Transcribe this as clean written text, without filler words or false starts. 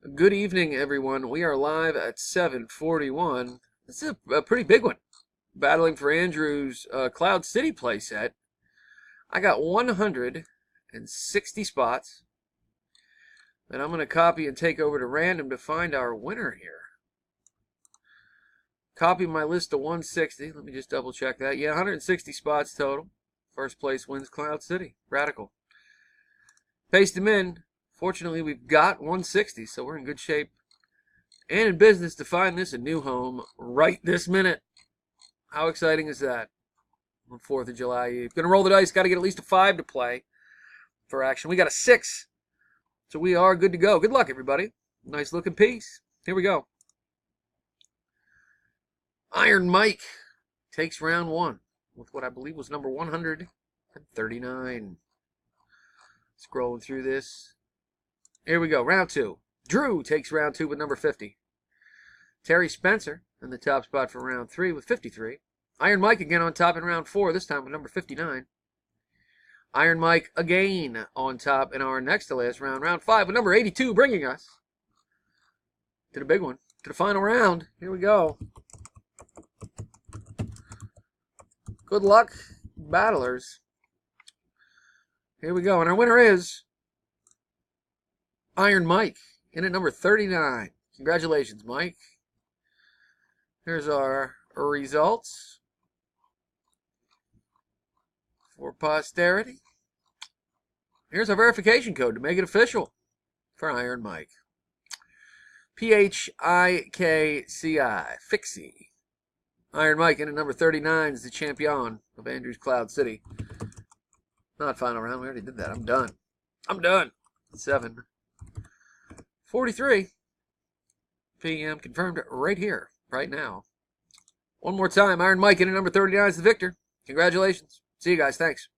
Good evening, everyone. We are live at 7:41. This is a pretty big one. Battling for Andrew's Cloud City playset. I got 160 spots that I'm going to copy and take over to random to find our winner here. Copy my list to 160. Let me just double check that. Yeah, 160 spots total. First place wins Cloud City. Radical. Paste them in. Fortunately, we've got 160, so we're in good shape and in business to find this a new home right this minute. How exciting is that? On 4th of July Eve. Gonna roll the dice. Got to get at least a 5 to play for action. We got a 6, so we are good to go. Good luck, everybody. Nice looking piece. Here we go. Iron Mike takes round 1 with what I believe was number 139. Scrolling through this. Here we go, round 2. Drew takes round 2 with number 50. Terry Spencer in the top spot for round 3 with 53. Iron Mike again on top in round 4, this time with number 59. Iron Mike again on top in our next to last round, round 5 with number 82, bringing us to the big one, to the final round. Here we go. Good luck, battlers. Here we go, and our winner is Iron Mike in at number 39. Congratulations, Mike. Here's our results for posterity. Here's our verification code to make it official for Iron Mike. PHIKCI, Fixie. Iron Mike in at number 39 is the champion of Andrew's Cloud City. Not final round, we already did that. I'm done. 7:43 p.m. confirmed right here, right now. One more time, Iron Mike in at number 39 is the victor. Congratulations. See you guys. Thanks.